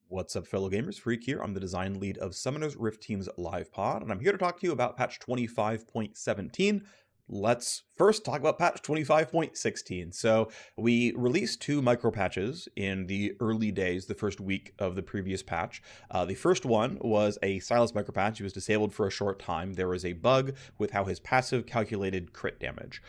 What's up, fellow gamers? Phreak here. I'm the design lead of Summoners Rift Team's live pod, and I'm here to talk to you about patch 25.17. Let's first talk about patch 25.16. So we released two micro patches in the early days, the first week of the previous patch. The first one was a silence micro patch. He was disabled for a short time. There was a bug with how his passive calculated crit damage.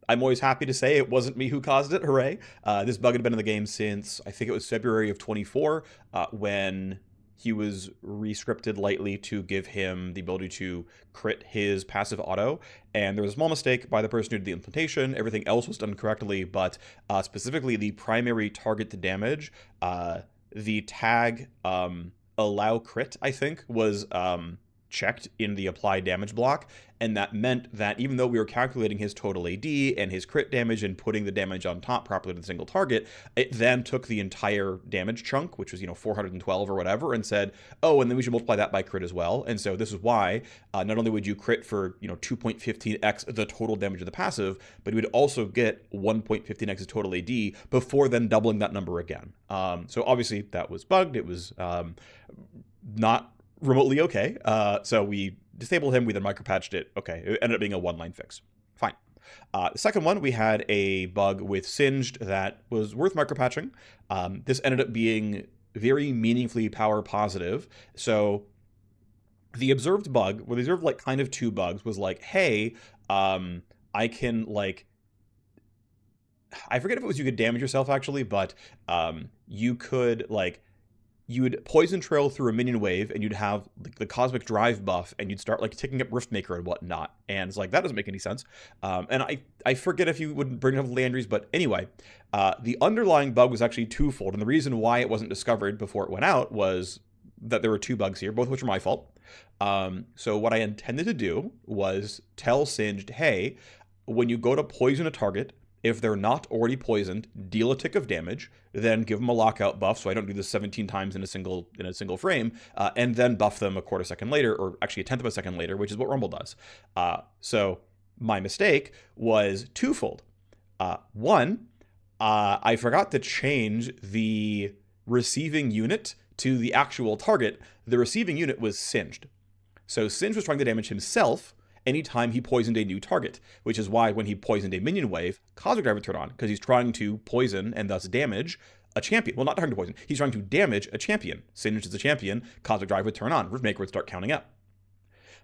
I'm always happy to say it wasn't me who caused it. Hooray. This bug had been in the game since, I think it was February of 24, when he was rescripted lightly to give him the ability to crit his passive auto. And there was a small mistake by the person who did the implementation. Everything else was done correctly, but specifically the primary target to damage, the tag allow crit, I think, was checked in the apply damage block, and that meant that even though we were calculating his total AD and his crit damage and putting the damage on top properly to the single target, it then took the entire damage chunk, which was 412 or whatever, and said, oh, and then we should multiply that by crit as well. And so this is why not only would you crit for 2.15x the total damage of the passive, but you would also get 1.15x the total AD before then doubling that number again. So obviously that was bugged. It was not remotely okay. So we disabled him, we then micropatched it. Okay, it ended up being a one-line fix. Fine. The second one, we had a bug with Singed that was worth micropatching. This ended up being very meaningfully power positive. So the observed bug, well, the observed kind of two bugs, was like, hey, I can I forget if it was you could damage yourself actually, but you could you would poison trail through a minion wave, and you'd have the cosmic drive buff, and you'd start ticking up Riftmaker and whatnot. And it's that doesn't make any sense. And I forget if you would bring up Landry's, but anyway, the underlying bug was actually twofold. And the reason why it wasn't discovered before it went out was that there were two bugs here, both of which are my fault. So what I intended to do was tell Singed, hey, when you go to poison a target, if they're not already poisoned, deal a tick of damage, then give them a lockout buff, so I don't do this 17 times in a single frame, and then buff them a quarter second later, or actually a tenth of a second later, which is what Rumble does. So my mistake was twofold. One, I forgot to change the receiving unit to the actual target. The receiving unit was Singed. So Singed was trying to damage himself anytime he poisoned a new target, which is why when he poisoned a minion wave, Cosmic Drive would turn on, because he's trying to poison and thus damage a champion. Well, not trying to poison, he's trying to damage a champion. Singed is a champion, Cosmic Drive would turn on, Riftmaker would start counting up.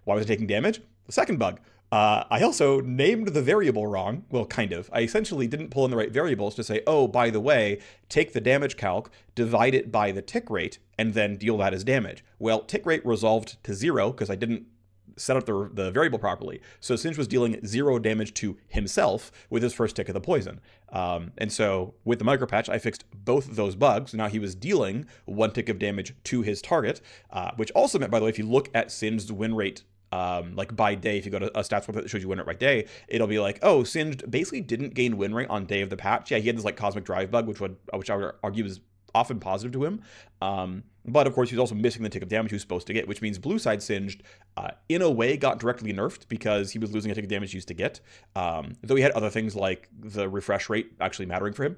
Why was it taking damage? The second bug. I also named the variable wrong. Well, kind of. I essentially didn't pull in the right variables to say, oh, by the way, take the damage calc, divide it by the tick rate, and then deal that as damage. Well, tick rate resolved to 0 because I didn't set up the variable properly. So Singed was dealing 0 damage to himself with his first tick of the poison. And so with the micro patch, I fixed both of those bugs. Now he was dealing 1 tick of damage to his target, which also meant, by the way, if you look at Singed's win rate by day, if you go to a stats website that shows you win rate by day, it'll be oh, Singed basically didn't gain win rate on day of the patch. Yeah, he had this cosmic drive bug, which I would argue is often positive to him. But of course, he was also missing the tick of damage he was supposed to get, which means blue side Singed, in a way, got directly nerfed because he was losing a tick of damage he used to get. Though he had other things like the refresh rate actually mattering for him.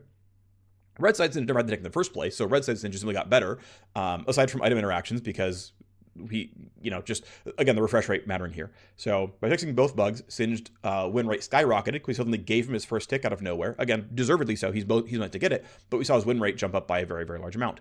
Red side Singed never had the tick in the first place, so red side Singed simply got better, aside from item interactions, because he, just, again, the refresh rate mattering here. So by fixing both bugs, Singed win rate skyrocketed because we suddenly gave him his first tick out of nowhere. Again, deservedly so. He's meant to get it, but we saw his win rate jump up by a very, very large amount.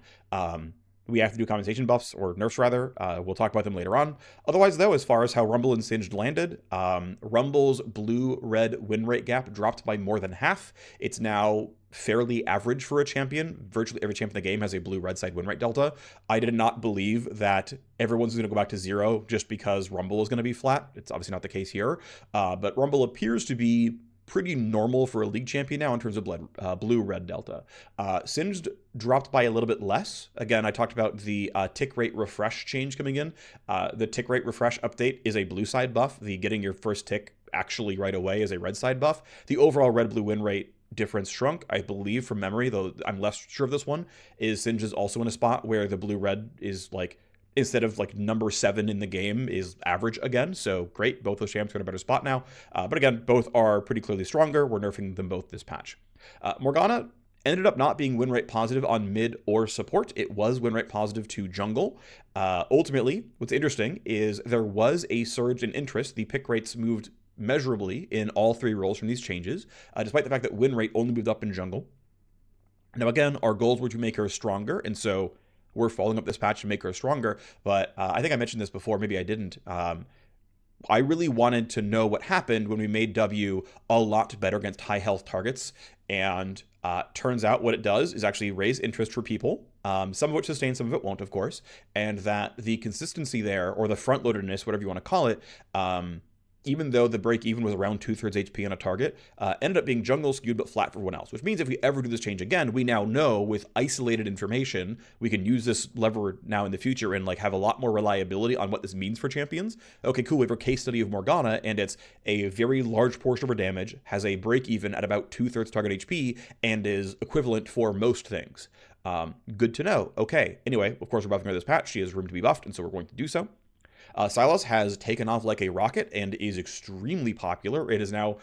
We have to do compensation buffs, or nerfs rather. We'll talk about them later on. Otherwise, though, as far as how Rumble and Singed landed, Rumble's blue-red win rate gap dropped by more than half. It's now fairly average for a champion. Virtually every champion in the game has a blue-red side win rate delta. I did not believe that everyone's going to go back to 0 just because Rumble is going to be flat. It's obviously not the case here. But Rumble appears to be pretty normal for a league champion now in terms of blue-red delta. Singed dropped by a little bit less. Again, I talked about the tick rate refresh change coming in. The tick rate refresh update is a blue side buff. The getting your first tick actually right away is a red side buff. The overall red-blue win rate difference shrunk, I believe, from memory, though I'm less sure of this one, is Singed is also in a spot where the blue-red is instead of number 7 in the game is average again. So great, both those champs are in a better spot now. But again, both are pretty clearly stronger. We're nerfing them both this patch. Morgana Ended up not being win rate positive on mid or support. It was win rate positive to jungle. Ultimately, what's interesting is there was a surge in interest. The pick rates moved measurably in all 3 roles from these changes, despite the fact that win rate only moved up in jungle. Now, again, our goals were to make her stronger, and so we're following up this patch to make her stronger. But I think I mentioned this before, maybe I didn't. I really wanted to know what happened when we made W a lot better against high health targets. And turns out what it does is actually raise interest for people, some of which sustain, some of it won't, of course. And that the consistency there, or the front-loadedness, whatever you want to call it, even though the break even was around 2/3 HP on a target, ended up being jungle skewed but flat for everyone else, which means if we ever do this change again, we now know with isolated information, we can use this lever now in the future and like have a lot more reliability on what this means for champions. Okay, cool, we have a case study of Morgana, and it's a very large portion of her damage, has a break even at about 2/3 target HP, and is equivalent for most things. Good to know. Okay, anyway, of course we're buffing her this patch, she has room to be buffed, and so we're going to do so. Sylas has taken off like a rocket and is extremely popular. It is now,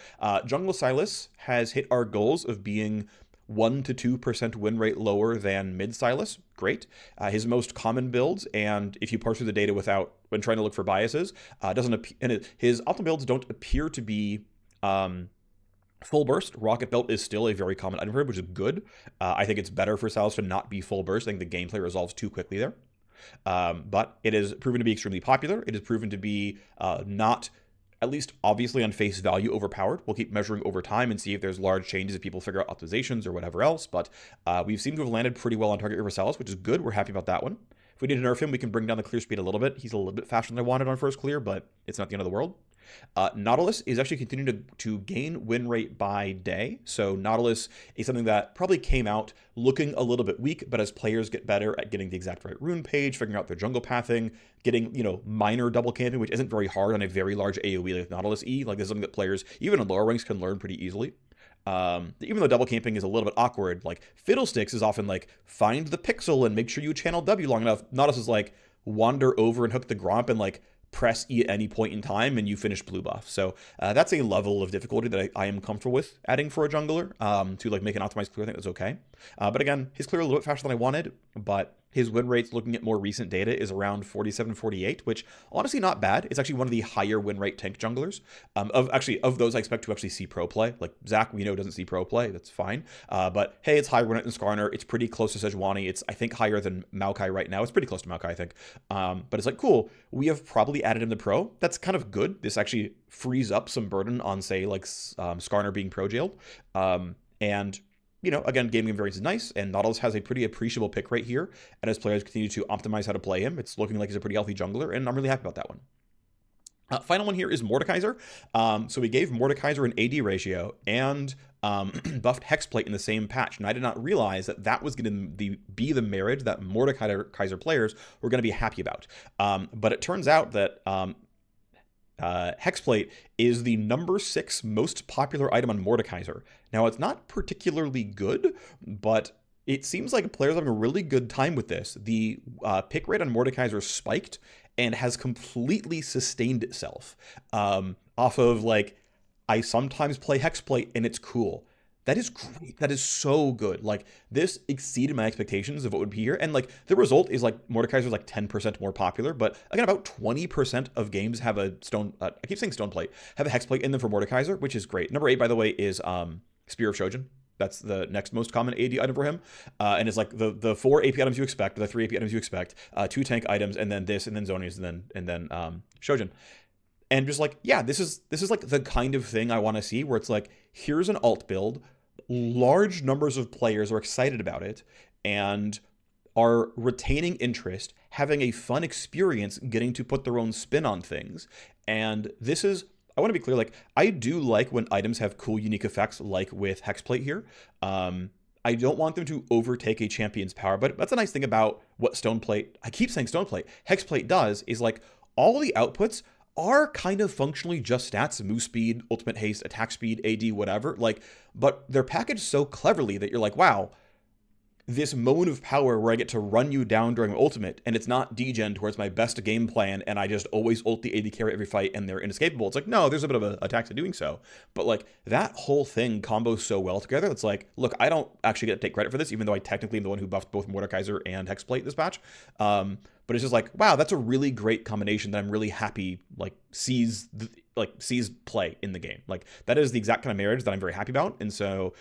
Jungle Sylas has hit our goals of being 1 to 2% win rate lower than mid Sylas. Great. His most common builds, and if you parse through the data when trying to look for biases, his optimal builds don't appear to be full burst. Rocket Belt is still a very common item for him, which is good. I think it's better for Sylas to not be full burst. I think the gameplay resolves too quickly there. But it is proven to be extremely popular. It is proven to be not, at least obviously on face value, overpowered. We'll keep measuring over time and see if there's large changes if people figure out optimizations or whatever else. But we've seemed to have landed pretty well on target over Sylas, which is good. We're happy about that one. If we need to nerf him, we can bring down the clear speed a little bit. He's a little bit faster than I wanted on first clear, but it's not the end of the world. Nautilus is actually continuing to gain win rate by day. So Nautilus is something that probably came out looking a little bit weak, but as players get better at getting the exact right rune page, figuring out their jungle pathing, getting, minor double camping, which isn't very hard on a very large AoE like Nautilus E. Like, this is something that players, even in lower ranks, can learn pretty easily. Even though double camping is a little bit awkward, like Fiddlesticks is often like, find the pixel and make sure you channel W long enough. Nautilus is like, wander over and hook the Gromp and like press E at any point in time and you finish blue buff. So that's a level of difficulty that I am comfortable with adding for a jungler to like make an optimized clear. I think that's okay. But again, his clear a little bit faster than I wanted, but his win rates, looking at more recent data, is around 47-48, which honestly not bad. It's actually one of the higher win rate tank junglers. Of those, I expect to actually see pro play. Like Zach, we know doesn't see pro play. That's fine. But hey, it's higher win rate than Skarner. It's pretty close to Sejuani. It's, I think, higher than Maokai right now. It's pretty close to Maokai, I think. But it's like, cool. We have probably added him to pro. That's kind of good. This actually frees up some burden on, say, like Skarner being pro jailed. And again, gaming variance is nice, and Nautilus has a pretty appreciable pick rate here, and as players continue to optimize how to play him, it's looking like he's a pretty healthy jungler, and I'm really happy about that one. Final one here is Mordekaiser. So we gave Mordekaiser an AD ratio and buffed Hexplate in the same patch, and I did not realize that that was going to be the marriage that Mordekaiser players were going to be happy about. But it turns out that Hexplate is the number 6 most popular item on Mordekaiser. Now, it's not particularly good, but it seems like players are having a really good time with this. The pick rate on Mordekaiser spiked and has completely sustained itself off of, like, I sometimes play Hexplate and it's cool. That is great. That is so good. Like, this exceeded my expectations of what would be here. And, like, the result is, like, Mordekaiser is, like, 10% more popular. But, again, about 20% of games have a stone... I keep saying stone plate. Have a Hexplate in them for Mordekaiser, which is great. Number 8, by the way, is Spear of Shojin. That's the next most common AD item for him. And it's, like, the 4 AP items you expect, the 3 AP items you expect, 2 tank items, and then this, and then Zonius, and then Shojin. And just, like, yeah, this is like, the kind of thing I want to see, where it's, like, here's an alt build, large numbers of players are excited about it and are retaining interest, having a fun experience, getting to put their own spin on things. And this is, I want to be clear, like, I do like when items have cool, unique effects, like with Hexplate here. I don't want them to overtake a champion's power, but that's a nice thing about what Stoneplate, I keep saying Stoneplate, Hexplate does, is, like, all the outputs are kind of functionally just stats: move speed, ultimate haste, attack speed, AD, whatever. Like, but they're packaged so cleverly that you're like, wow, this moment of power where I get to run you down during my ultimate, and it's not degen towards my best game plan, and I just always ult the AD carry every fight, and they're inescapable. It's like, no, there's a bit of a tax in doing so. But like, that whole thing combos so well together. It's like, look, I don't actually get to take credit for this, even though I technically am the one who buffed both Mordekaiser and Hexplate this patch. But it's just like, wow, that's a really great combination that I'm really happy sees play in the game. Like, that is the exact kind of marriage that I'm very happy about. And so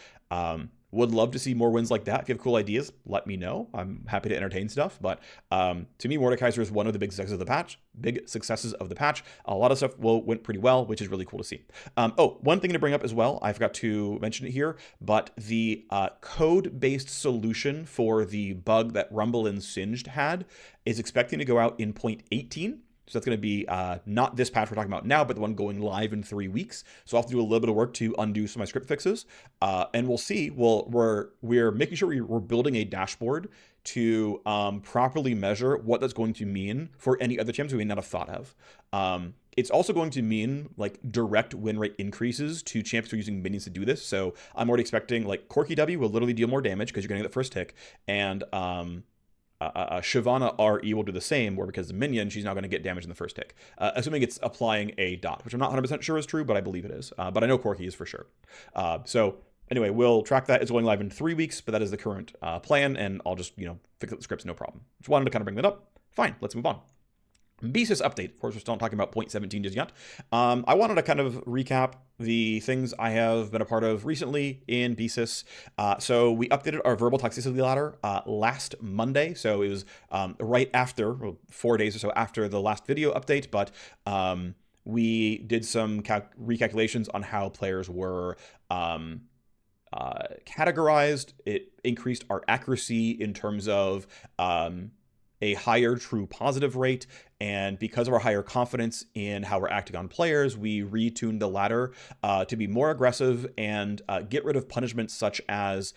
would love to see more wins like that. If you have cool ideas, let me know. I'm happy to entertain stuff. But to me, Mordekaiser is one of the big successes of the patch. A lot of stuff went pretty well, which is really cool to see. One thing to bring up as well, I forgot to mention it here, but the code-based solution for the bug that Rumble and Singed had is expecting to go out in 0.18. So that's going to be not this patch we're talking about now, but the one going live in 3 weeks. So I'll have to do a little bit of work to undo some of my script fixes. And we'll see. We're making sure we're building a dashboard to properly measure what that's going to mean for any other champs we may not have thought of. It's also going to mean like direct win rate increases to champs who are using minions to do this. So I'm already expecting like Corki W will literally deal more damage because you're getting that first tick. And Shyvana RE will do the same, where because the minion, she's now going to get damage in the first tick. Assuming it's applying a dot, which I'm not 100% sure is true, but I believe it is. But I know Corki is for sure. So anyway, we'll track that. It's going live in 3 weeks, but that is the current plan, and I'll just, fix up the scripts, no problem. Just wanted to kind of bring that up. Fine, let's move on. BSIS update. Of course, we're still not talking about 0.17 just yet. I wanted to kind of recap the things I have been a part of recently in BSIS. So we updated our verbal toxicity ladder last Monday. So it was right after, 4 days or so after the last video update, but we did some recalculations on how players were categorized. It increased our accuracy in terms of a higher true positive rate, and because of our higher confidence in how we're acting on players, we retuned the ladder to be more aggressive and get rid of punishments such as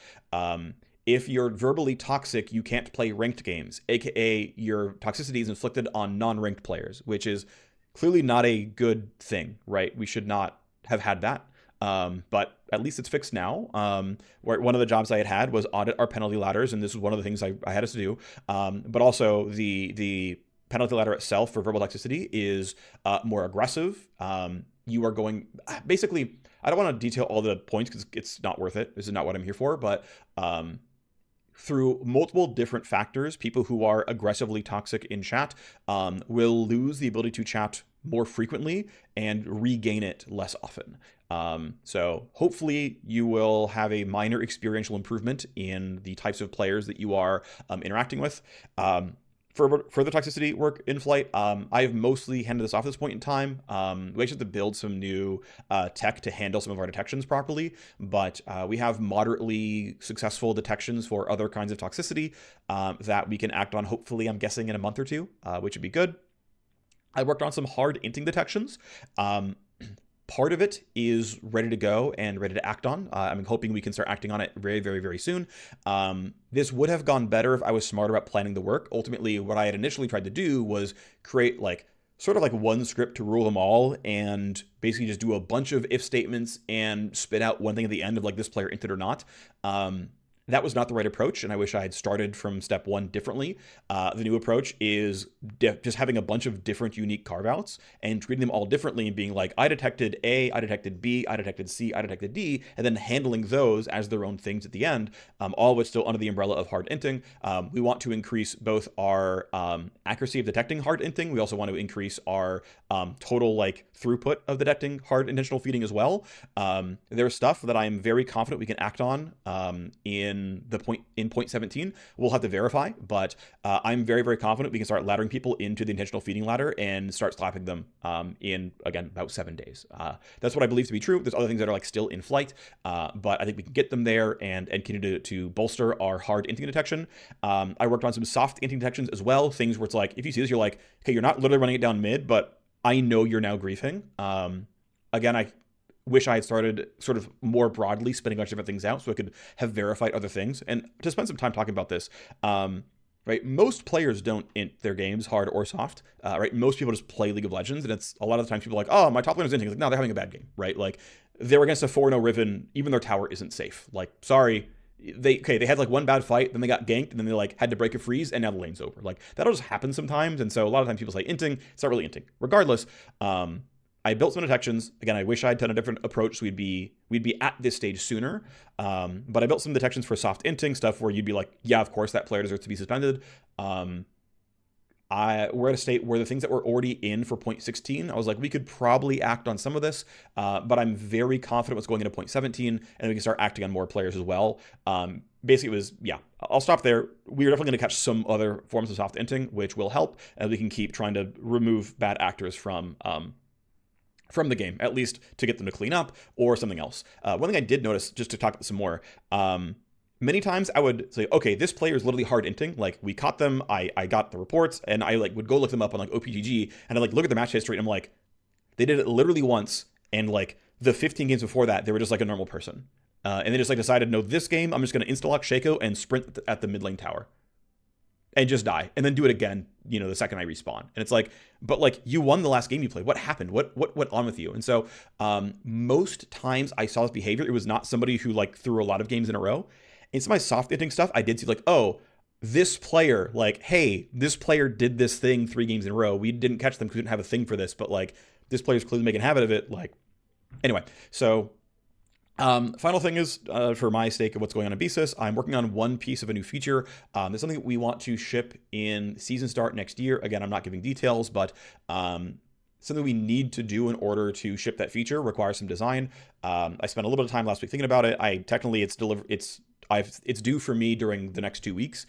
if you're verbally toxic, you can't play ranked games, aka your toxicity is inflicted on non-ranked players, which is clearly not a good thing, right? We should not have had that. But at least it's fixed now. Where one of the jobs I had was audit our penalty ladders, and this was one of the things I had us to do. But also the penalty ladder itself for verbal toxicity is more aggressive. You are going basically. I don't want to detail all the points because it's not worth it. This is not what I'm here for. But through multiple different factors, people who are aggressively toxic in chat will lose the ability to chat more frequently and regain it less often. So hopefully you will have a minor experiential improvement in the types of players that you are interacting with. For further toxicity work in flight, I've mostly handed this off at this point in time. We actually have to build some new tech to handle some of our detections properly, but we have moderately successful detections for other kinds of toxicity that we can act on, hopefully, I'm guessing, in a month or two, which would be good. I worked on some hard inting detections. Part of it is ready to go and ready to act on. I'm hoping we can start acting on it very, very, very soon. This would have gone better if I was smarter about planning the work. Ultimately, what I had initially tried to do was create sort of one script to rule them all and basically just do a bunch of if statements and spit out one thing at the end of this player inted or not. That was not the right approach, and I wish I had started from step one differently. The new approach is just having a bunch of different unique carve-outs and treating them all differently and being like, I detected A, I detected B, I detected C, I detected D, and then handling those as their own things at the end, all of which still under the umbrella of hard inting. We want to increase both our accuracy of detecting hard inting. We also want to increase our total throughput of detecting hard intentional feeding as well. There's stuff that I am very confident we can act on in 0.17. We'll have to verify, but I'm very, very confident we can start laddering people into the intentional feeding ladder and start slapping them in, again, about 7 days. That's what I believe to be true. There's other things that are still in flight, but I think we can get them there and continue to bolster our hard inting detection. I worked on some soft inting detections as well, things where it's if you see this, you're like, okay, you're not literally running it down mid, but I know you're now griefing. Again, I wish I had started sort of more broadly spinning a bunch of different things out so I could have verified other things. And to spend some time talking about this, right? Most players don't int their games hard or soft, right? Most people just play League of Legends, and it's a lot of the times people are like, oh, my top laner's inting. No, they're having a bad game, right? They're against a 4-0 Riven, even their tower isn't safe. Sorry, they had like one bad fight, then they got ganked, and then they like had to break a freeze, and now the lane's over. Like that'll just happen sometimes, and so a lot of times people say inting, it's not really inting. Regardless, I built some detections. Again, I wish I had done a different approach, so we'd be at this stage sooner. But I built some detections for soft inting stuff where you'd be like, yeah, of course that player deserves to be suspended. We're at a state where the things that were already in for 0.16, I was like, we could probably act on some of this, but I'm very confident what's going into 0.17, and we can start acting on more players as well. Basically, it was, yeah, I'll stop there. We're definitely going to catch some other forms of soft inting, which will help, and we can keep trying to remove bad actors from the game, at least to get them to clean up or something else. One thing I did notice, just to talk about some more, many times I would say, okay, this player is literally hard inting. Like we caught them, I got the reports, and I like would go look them up on like OPGG, and I like look at the match history, and I'm like, they did it literally once, and like the 15 games before that, they were just like a normal person. And they just like decided, no, this game, I'm just going to insta-lock Shaco and sprint at the mid lane tower. And just die, and then do it again, the second I respawn. And it's like, but like you won the last game you played. What happened? What went on with you? And so most times I saw this behavior, it was not somebody who like threw a lot of games in a row. In some of my soft inting stuff, I did see like, oh, this player, like, hey, this player did this thing 3 games in a row. We didn't catch them because we didn't have a thing for this, but like this player's clearly making a habit of it. Like, anyway, so final thing is, for my stake of what's going on in Besis, I'm working on one piece of a new feature. There's something that we want to ship in season start next year. Again, I'm not giving details, but something we need to do in order to ship that feature requires some design. I spent a little bit of time last week thinking about it. It's due for me during the next 2 weeks.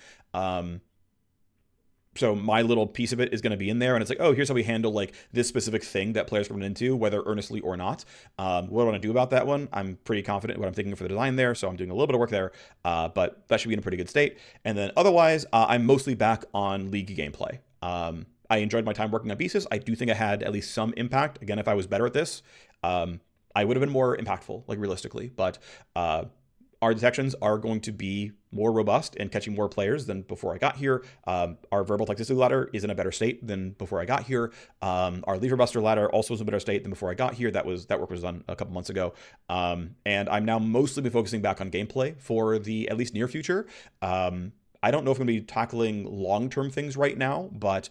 So my little piece of it is going to be in there, and it's like, oh, here's how we handle like this specific thing that players come into, whether earnestly or not. What do I want to do about that one? I'm pretty confident in what I'm thinking for the design there, so I'm doing a little bit of work there, but that should be in a pretty good state. And then otherwise, I'm mostly back on League gameplay. I enjoyed my time working on Besis. I do think I had at least some impact. Again, if I was better at this, I would have been more impactful, like realistically, but our detections are going to be more robust and catching more players than before I got here. Our verbal toxicity ladder is in a better state than before I got here. Our lever buster ladder also is in a better state than before I got here. That work was done a couple months ago. And I'm now mostly been focusing back on gameplay for the at least near future. I don't know if I'm going to be tackling long-term things right now, but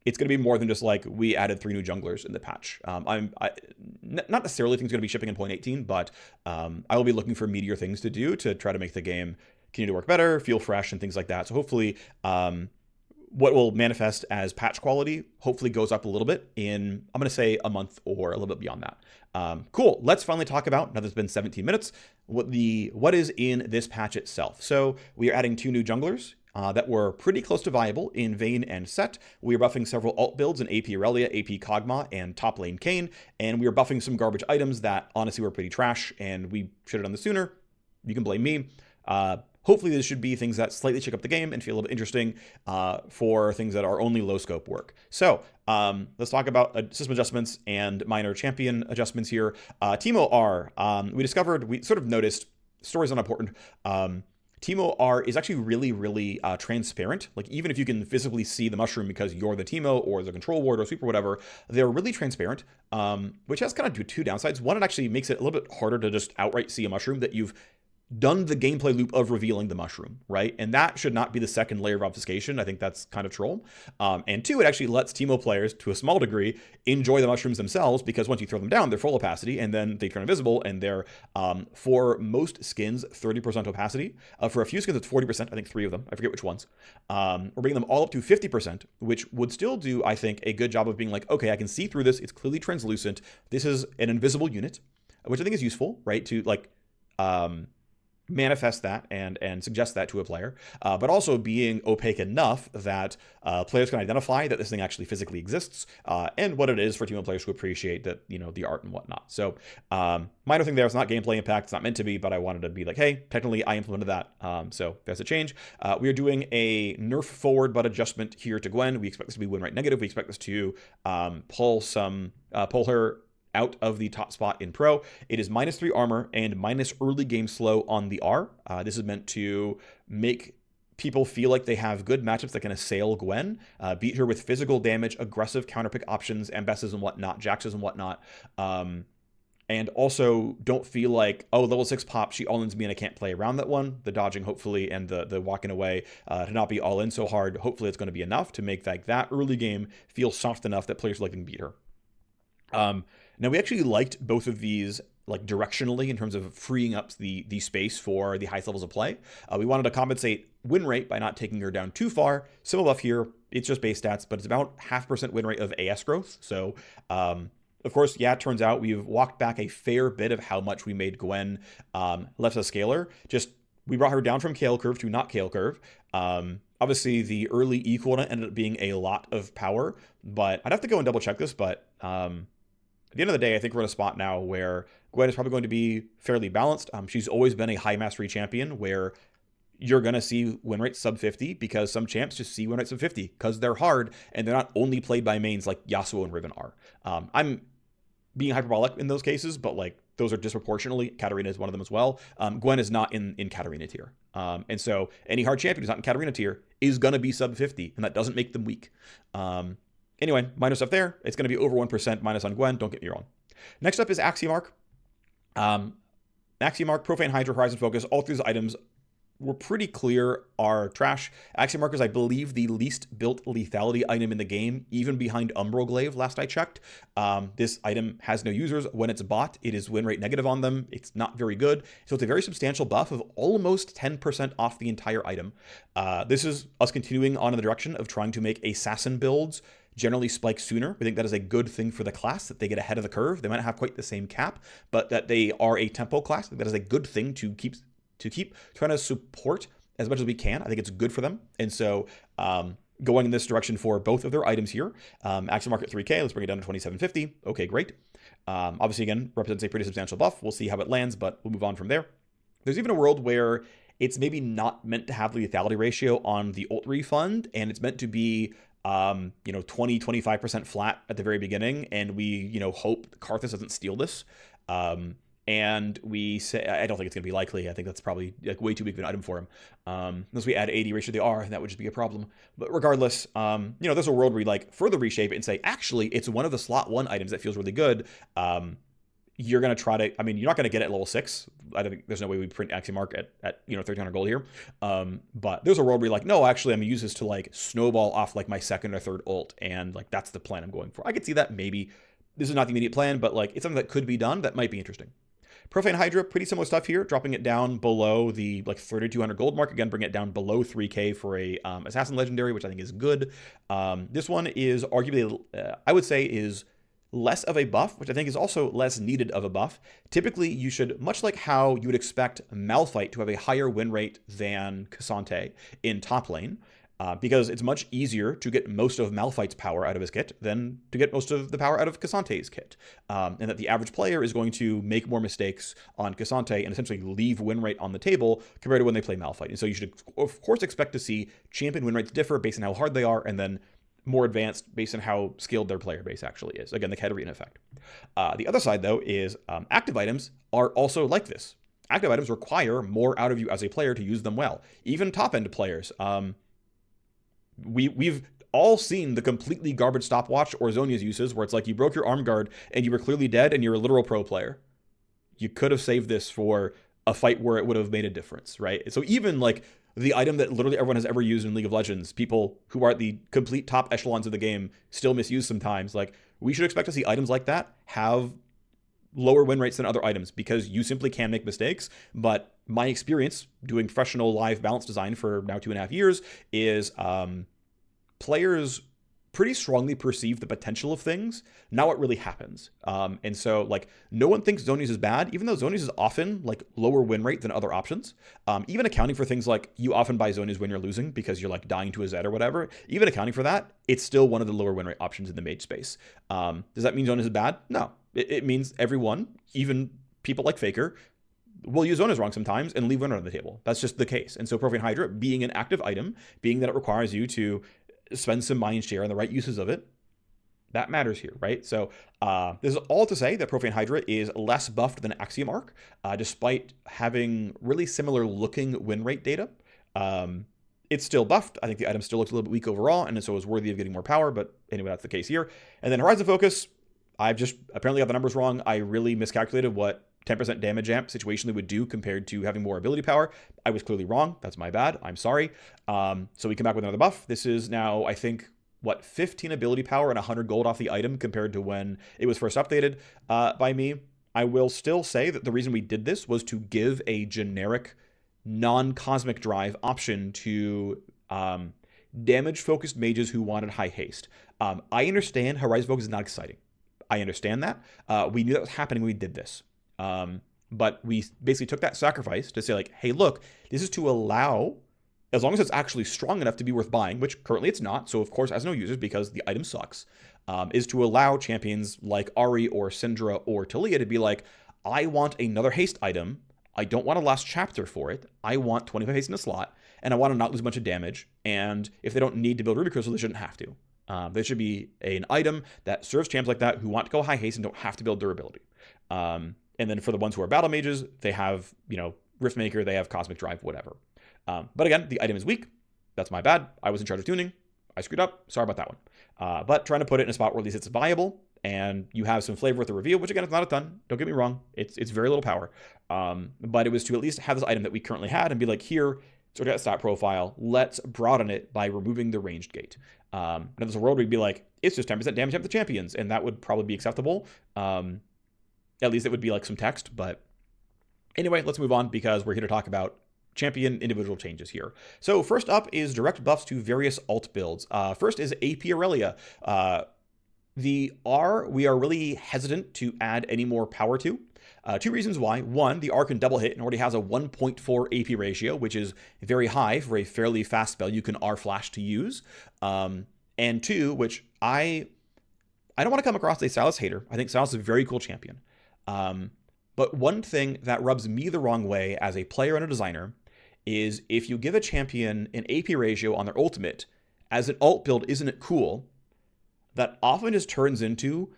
it's going to be more than just like we added 3 new junglers in the patch. Not necessarily things going to be shipping in 0.18, but I will be looking for meatier things to do to try to make the game continue to work better, feel fresh, and things like that. So hopefully what will manifest as patch quality hopefully goes up a little bit in, I'm going to say, a month or a little bit beyond that. Cool. Let's finally talk about, now that it's been 17 minutes, what is in this patch itself. So we are adding 2 new junglers that were pretty close to viable in Vayne and Set. We are buffing several alt builds in AP Aurelia, AP Kog'Maw, and top lane Kayn, and we are buffing some garbage items that honestly were pretty trash, and we should have done this sooner. You can blame me. Hopefully this should be things that slightly shake up the game and feel a little bit interesting for things that are only low scope work. So let's talk about system adjustments and minor champion adjustments here. Teemo R, we sort of noticed, stories are not important. Teemo R is actually really, really transparent. Like even if you can visibly see the mushroom because you're the Teemo or the control ward or sweep or whatever, they're really transparent, which has kind of 2 downsides. One, it actually makes it a little bit harder to just outright see a mushroom that you've done the gameplay loop of revealing the mushroom, right? And that should not be the second layer of obfuscation. I think that's kind of troll. And 2, it actually lets Teemo players, to a small degree, enjoy the mushrooms themselves, because once you throw them down, they're full opacity, and then they turn invisible, and they're, for most skins, 30% opacity. For a few skins, it's 40%, I think 3 of them, I forget which ones. We're bringing them all up to 50%, which would still do, I think, a good job of being like, okay, I can see through this, it's clearly translucent, this is an invisible unit, which I think is useful, right, to, like, manifest that and suggest that to a player, but also being opaque enough that players can identify that this thing actually physically exists, and what it is for Teemo players who appreciate that, the art and whatnot. So minor thing there, it's not gameplay impact, it's not meant to be, but I wanted to be like, hey, technically I implemented that, so that's a change. We are doing a nerf forward but adjustment here to Gwen. We expect this to be win rate negative. We expect this to pull her out of the top spot in Pro. It is -3 armor and minus early game slow on the R. This is meant to make people feel like they have good matchups that can assail Gwen, beat her with physical damage, aggressive counterpick options, Ambesses and whatnot, Jaxes and whatnot. And also don't feel like, oh, level 6 pop, she all-ins me and I can't play around that one. The dodging, hopefully, and the walking away to not be all-in so hard. Hopefully it's going to be enough to make that early game feel soft enough that players like can beat her. Now, we actually liked both of these like directionally in terms of freeing up the space for the highest levels of play. We wanted to compensate win rate by not taking her down too far. Similar buff here, it's just base stats, but it's about 0.5% win rate of AS growth. So, of course, yeah, it turns out we've walked back a fair bit of how much we made Gwen less a scaler. Just, we brought her down from Kale Curve to not Kale Curve. Obviously, the early E quota ended up being a lot of power, but I'd have to go and double check this, but at the end of the day, I think we're in a spot now where Gwen is probably going to be fairly balanced. She's always been a high mastery champion where you're going to see win rate sub 50 because some champs just see win rate sub 50 because they're hard and they're not only played by mains like Yasuo and Riven are. I'm being hyperbolic in those cases, but like those are disproportionately. Katarina is one of them as well. Gwen is not in Katarina tier. And so any hard champion who's not in Katarina tier is going to be sub 50, and that doesn't make them weak. Anyway, minus stuff there. It's going to be over 1% minus on Gwen. Don't get me wrong. Next up is Axiomark. Axiomark, Profane Hydra, Horizon Focus. All three of those items were pretty clear are trash. Axiomark is, I believe, the least built lethality item in the game, even behind Umbral Glaive, last I checked. This item has no users. When it's bought, it is win rate negative on them. It's not very good. So it's a very substantial buff of almost 10% off the entire item. This is us continuing on in the direction of trying to make assassin builds generally spike sooner. We think that is a good thing for the class, that they get ahead of the curve. They might not have quite the same cap, but that they are a tempo class. That is a good thing to keep trying to support as much as we can. I think it's good for them. And so going in this direction for both of their items here, Axiomark at 3K, let's bring it down to 2750. Okay, great. Obviously, again, represents a pretty substantial buff. We'll see how it lands, but we'll move on from there. There's even a world where it's maybe not meant to have the lethality ratio on the ult refund, and it's meant to be 20-25% flat at the very beginning, and we hope Karthus doesn't steal this. And we say, I don't think it's going to be likely. I think that's probably like way too big of an item for him. Unless we add 80 ratio to the R, that would just be a problem. But regardless, there's a world where we like further reshape it and say, actually, it's one of the slot 1 items that feels really good. You're going to try to, you're not going to get it at level 6. I don't think there's no way we print Axiomark at 1,300 gold here. But there's a world where you're like, no, actually, I'm going to use this to like snowball off like my second or third ult. And like, that's the plan I'm going for. I could see that maybe. This is not the immediate plan, but like it's something that could be done that might be interesting. Profane Hydra, pretty similar stuff here, dropping it down below the like 3,200 gold mark. Again, bring it down below 3K for a Assassin Legendary, which I think is good. This one is arguably, I would say, is less of a buff, which I think is also less needed of a buff. Typically, you should, much like how you would expect Malphite to have a higher win rate than Cassante in top lane, because it's much easier to get most of Malphite's power out of his kit than to get most of the power out of Cassante's kit. And that the average player is going to make more mistakes on Cassante and essentially leave win rate on the table compared to when they play Malphite. And so you should, of course, expect to see champion win rates differ based on how hard they are, and then more advanced based on how skilled their player base actually is. Again, the Katarina effect. The other side, though, is active items are also like this. Active items require more out of you as a player to use them well. Even top-end players. We've all seen the completely garbage stopwatch or Zhonya's uses where it's like you broke your arm guard and you were clearly dead and you're a literal pro player. You could have saved this for a fight where it would have made a difference, right? So even like the item that literally everyone has ever used in League of Legends, people who are at the complete top echelons of the game still misuse sometimes. Like, we should expect to see items like that have lower win rates than other items because you simply can make mistakes. But my experience doing professional live balance design for now 2.5 years is players pretty strongly perceive the potential of things, not what really happens. And so like no one thinks Zhonya's is bad, even though Zhonya's is often like lower win rate than other options. Even accounting for things like you often buy Zhonya's when you're losing because you're like dying to a Zed or whatever, even accounting for that, it's still one of the lower win rate options in the mage space. Does that mean Zhonya's is bad? No. It means everyone, even people like Faker, will use Zhonya's wrong sometimes and leave winner on the table. That's just the case. And so Profane Hydra, being an active item, being that it requires you to spend some mind share on the right uses of it, that matters here, right? So this is all to say that Profane Hydra is less buffed than Axiomark, despite having really similar looking win rate data. It's still buffed. I think the item still looks a little bit weak overall, and so is worthy of getting more power, but anyway, that's the case here. And then Horizon Focus, I've just apparently got the numbers wrong. I really miscalculated what 10% damage amp situationally would do compared to having more ability power. I was clearly wrong. That's my bad. I'm sorry. So we come back with another buff. This is now, I think, 15 ability power and 100 gold off the item compared to when it was first updated by me. I will still say that the reason we did this was to give a generic non-cosmic drive option to damage-focused mages who wanted high haste. I understand Horizon Focus is not exciting. I understand that. We knew that was happening when we did this. But we basically took that sacrifice to say, like, hey, look, this is to allow, as long as it's actually strong enough to be worth buying, which currently it's not, so of course as no users because the item sucks, is to allow champions like Ari or Syndra or Talia to be like, I want another haste item. I don't want a last chapter for it. I want 25 haste in a slot, and I want to not lose a bunch of damage. And if they don't need to build Ruby Crystal, they shouldn't have to. There should be an item that serves champs like that who want to go high haste and don't have to build durability. And then for the ones who are battle mages, they have, Riftmaker, they have Cosmic Drive, whatever. But again, the item is weak. That's my bad. I was in charge of tuning. I screwed up. Sorry about that one. But trying to put it in a spot where at least it's viable and you have some flavor with the reveal, which again, it's not a ton. Don't get me wrong. It's very little power. But it was to at least have this item that we currently had and be like, here, sort of that stat profile. Let's broaden it by removing the ranged gate. Now there's a world where we'd be like, it's just 10% damage up the champions, and that would probably be acceptable. At least it would be like some text. But anyway, let's move on because we're here to talk about champion individual changes here. So first up is direct buffs to various alt builds. First is AP Aurelia. The R, we are really hesitant to add any more power to. Two reasons why. One, the R can double hit and already has a 1.4 AP ratio, which is very high for a fairly fast spell you can R flash to use. And two, which I don't want to come across as a Sylas hater. I think Sylas is a very cool champion. But one thing that rubs me the wrong way as a player and a designer is if you give a champion an AP ratio on their ultimate, as an alt build, isn't it cool? That often just turns into,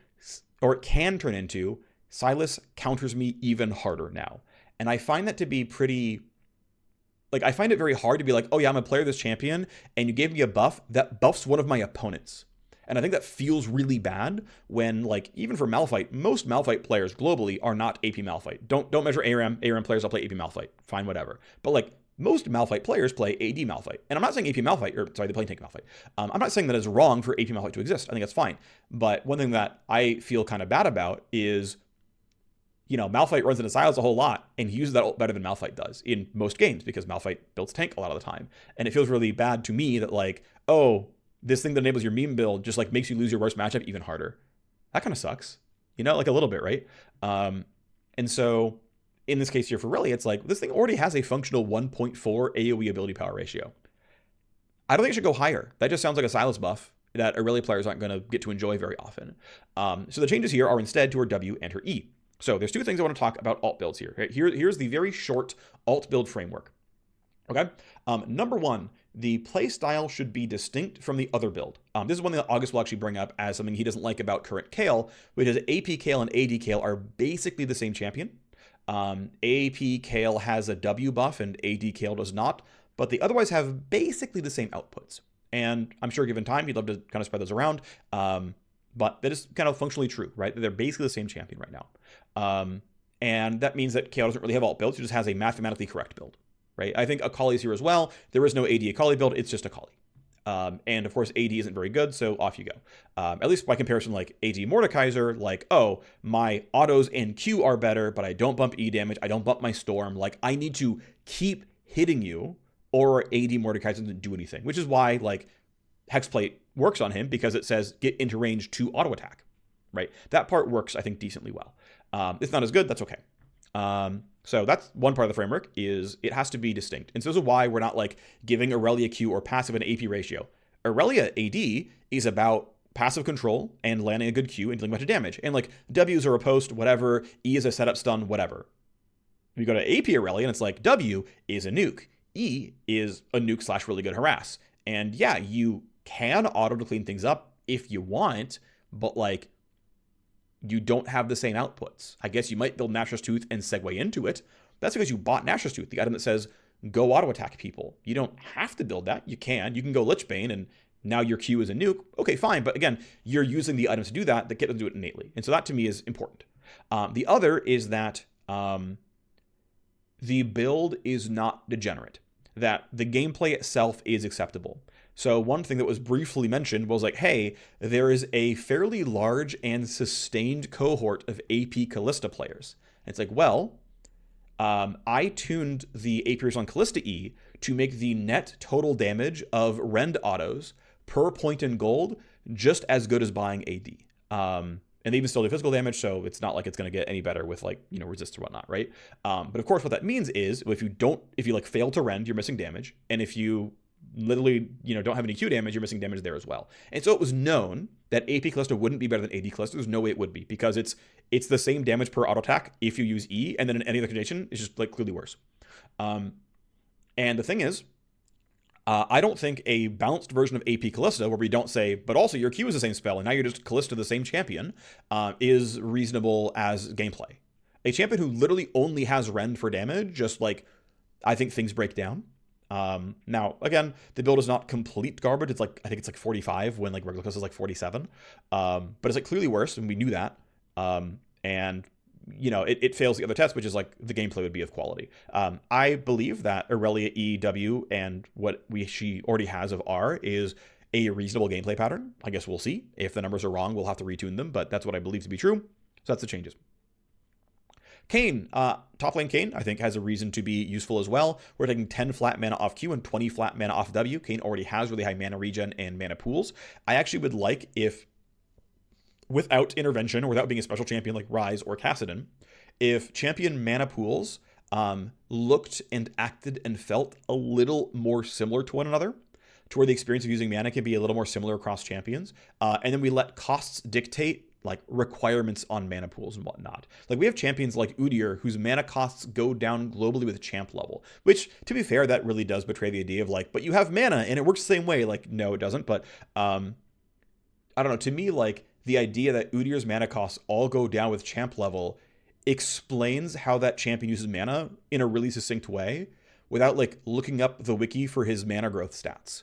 or it can turn into, Sylas counters me even harder now. And I find that to be pretty, I find it very hard to be like, oh yeah, I'm a player of this champion, and you gave me a buff that buffs one of my opponents. And I think that feels really bad when, even for Malphite, most Malphite players globally are not AP Malphite. Don't measure ARAM. ARAM players will play AP Malphite. Fine, whatever. But most Malphite players play AD Malphite. And I'm not saying AP Malphite, they play Tank Malphite. I'm not saying that it's wrong for AP Malphite to exist. I think that's fine. But one thing that I feel kind of bad about is, Malphite runs into Sylas a whole lot, and he uses that ult better than Malphite does in most games because Malphite builds tank a lot of the time. And it feels really bad to me that, this thing that enables your meme build just makes you lose your worst matchup even harder. That kind of sucks, a little bit, right? And so in this case here for Aurelia, it's this thing already has a functional 1.4 AoE ability power ratio. I don't think it should go higher. That just sounds like a Sylas buff that Aurelia players aren't going to get to enjoy very often. So the changes here are instead to her W and her E. So there's two things I want to talk about alt builds here. Here's the very short alt build framework. Okay. Number one, the playstyle should be distinct from the other build. This is one thing that August will actually bring up as something he doesn't like about current Kayle, which is AP Kayle and AD Kayle are basically the same champion. AP Kayle has a W buff and AD Kayle does not, but they otherwise have basically the same outputs. And I'm sure given time, he'd love to kind of spread those around. But that is kind of functionally true, right? They're basically the same champion right now. And that means that Kayle doesn't really have alt builds. He just has a mathematically correct build. Right, I think Akali's here as well. There is no AD Akali build, it's just Akali. And of course, AD isn't very good, so off you go. At least by comparison, AD Mordekaiser, oh, my autos and Q are better, but I don't bump E damage, I don't bump my Storm. I need to keep hitting you, or AD Mordekaiser doesn't do anything, which is why, Hexplate works on him, because it says get into range to auto attack, right? That part works, I think, decently well. It's not as good, that's okay. So that's one part of the framework, is it has to be distinct. And so this is why we're not giving Aurelia Q or passive an AP ratio. Aurelia AD is about passive control and landing a good Q and dealing a bunch of damage. And W's are a post, whatever, E is a setup stun, whatever. We go to AP Aurelia and it's W is a nuke. E is a nuke / really good harass. And yeah, you can auto to clean things up if you want, but you don't have the same outputs. I guess you might build Nashor's Tooth and segue into it. That's because you bought Nashor's Tooth, the item that says go auto attack people. You don't have to build that. You can go Lichbane and Now your Q is a nuke. Okay, fine. But again, you're using the items to do that get them to do it innately. And so that to me is important. The other is that the build is not degenerate, that the gameplay itself is acceptable. So one thing that was briefly mentioned was like, hey, there is a fairly large and sustained cohort of AP Callista players. And it's like, well, I tuned the AP ratio on Callista E to make the net total damage of rend autos per point in gold just as good as buying AD. And they even still do physical damage, so it's not like it's going to get any better with like, you know, resist or whatnot, right? But of course, what that means is if you like fail to rend, you're missing damage, and if you literally, you know, don't have any Q damage, you're missing damage there as well. And so it was known that AP Callista wouldn't be better than AD Callista. There's no way it would be, because it's the same damage per auto attack if you use E, and then in any other condition, it's just like clearly worse. And the thing is, I don't think a balanced version of AP Callista, where we don't say, but also your Q is the same spell, and now you're just Callista the same champion, is reasonable as gameplay. A champion who literally only has rend for damage, just like, I think things break down. Now, again, the build is not complete garbage. It's like, I think it's like 45 when like regular Callista is like 47. But it's like clearly worse, and we knew that. And you know, it fails the other test, which is like the gameplay would be of quality. I believe that Aurelia E, W, and what she already has of R is a reasonable gameplay pattern. I guess we'll see. If the numbers are wrong, we'll have to retune them, but that's what I believe to be true. So that's the changes. Kayn, top lane Kayn, I think has a reason to be useful as well. We're taking 10 flat mana off Q and 20 flat mana off W. Kayn already has really high mana regen and mana pools. I actually would like if, without intervention or without being a special champion like Ryze or Kassadin, if champion mana pools looked and acted and felt a little more similar to one another, to where the experience of using mana can be a little more similar across champions, and then we let costs dictate like requirements on mana pools and whatnot. Like we have champions like Udyr whose mana costs go down globally with champ level, which to be fair, that really does betray the idea of like, but you have mana and it works the same way. Like, no, it doesn't. But I don't know. To me, like the idea that Udyr's mana costs all go down with champ level explains how that champion uses mana in a really succinct way without like looking up the wiki for his mana growth stats.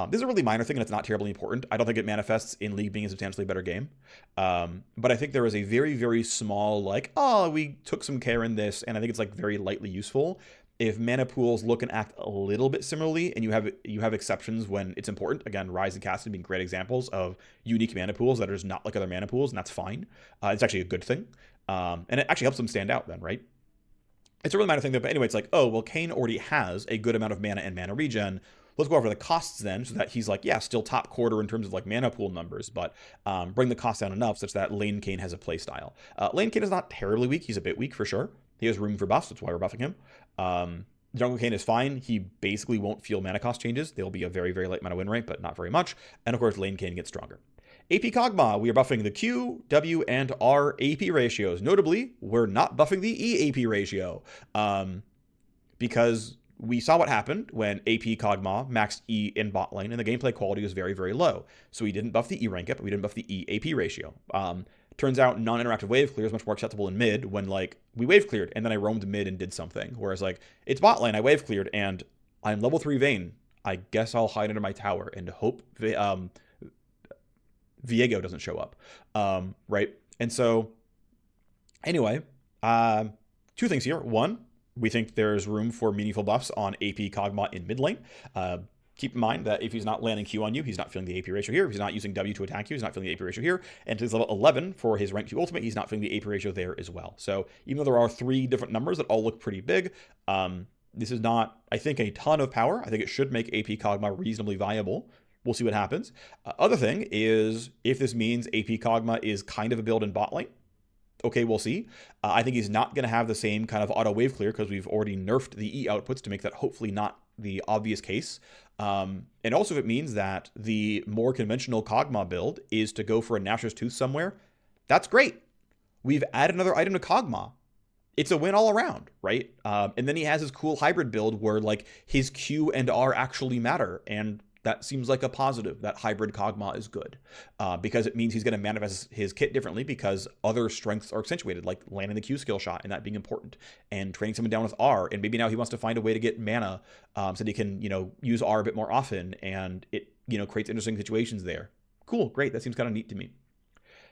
This is a really minor thing, and it's not terribly important. I don't think it manifests in League being a substantially better game. But I think there is a very, very small, like, oh, we took some care in this, and I think it's like very lightly useful. If mana pools look and act a little bit similarly, and you have exceptions when it's important, again, Ryze and Kassadin being great examples of unique mana pools that are just not like other mana pools, and that's fine. It's actually a good thing. And it actually helps them stand out then, right? It's a really minor thing, though, but anyway, it's like, oh, well, Kayn already has a good amount of mana and mana regen. Let's go over the costs then, so that he's like, yeah, still top quarter in terms of like mana pool numbers, but bring the cost down enough such that lane Kayn has a play style. Lane Kayn is not terribly weak. He's a bit weak for sure. He has room for buffs. That's why we're buffing him. Jungle Kayn is fine. He basically won't feel mana cost changes. They'll be a very, very light mana win rate, but not very much. And of course, lane Kayn gets stronger. AP Kog'Maw, we are buffing the Q, W, and R AP ratios. Notably, we're not buffing the E AP ratio because we saw what happened when AP Kog'Maw maxed E in bot lane, and the gameplay quality was very, very low. So we didn't buff the E rank up, we didn't buff the E AP ratio. Turns out non-interactive wave clear is much more acceptable in mid when like we wave cleared and then I roamed mid and did something. Whereas like it's bot lane, I wave cleared and I'm level 3 Vayne. I guess I'll hide under my tower and hope Viego doesn't show up. Right? And so anyway, two things here. One, we think there's room for meaningful buffs on AP Kog'Maw in mid lane. Keep in mind that if he's not landing Q on you, he's not feeling the AP ratio here. If he's not using W to attack you, he's not feeling the AP ratio here. And to his level 11 for his rank 2 ultimate, he's not feeling the AP ratio there as well. So even though there are 3 different numbers that all look pretty big, this is not, I think, a ton of power. I think it should make AP Kog'Maw reasonably viable. We'll see what happens. Other thing is, if this means AP Kog'Maw is kind of a build in bot lane, okay, we'll see. I think he's not going to have the same kind of auto wave clear because we've already nerfed the E outputs to make that hopefully not the obvious case. And also if it means that the more conventional Kog'Maw build is to go for a Nashor's Tooth somewhere, that's great. We've added another item to Kog'Maw. It's a win all around, right? And then he has his cool hybrid build where like his Q and R actually matter. And That seems like a positive. That hybrid Kog'Maw is good because it means he's going to manifest his kit differently because other strengths are accentuated, like landing the Q skill shot and that being important, and training someone down with R. And maybe now he wants to find a way to get mana so that he can, use R a bit more often, and it, creates interesting situations there. Cool, great. That seems kind of neat to me.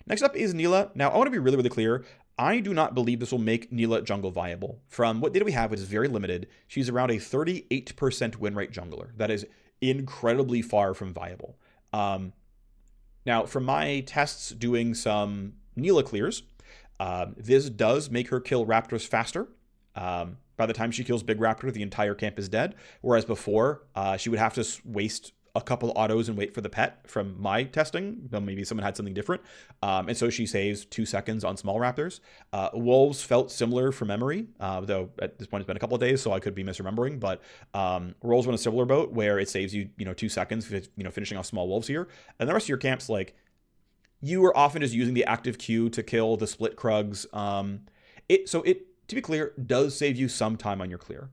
Next up is Nilah. Now, I want to be really, really clear. I do not believe this will make Nilah jungle viable. From what data we have, which is very limited, she's around a 38% win rate jungler. That is incredibly far from viable. Now, from my tests doing some Nilah clears, this does make her kill raptors faster. By the time she kills Big Raptor, the entire camp is dead. Whereas before, she would have to waste a couple autos and wait for the pet from my testing. Though maybe someone had something different. And so she saves 2 seconds on small raptors. Wolves felt similar from memory, though at this point it's been a couple of days, so I could be misremembering. But Rolls were in a similar boat where it saves you, 2 seconds, finishing off small wolves here. And the rest of your camps, like, you are often just using the active Q to kill the split Krugs. To be clear, does save you some time on your clear.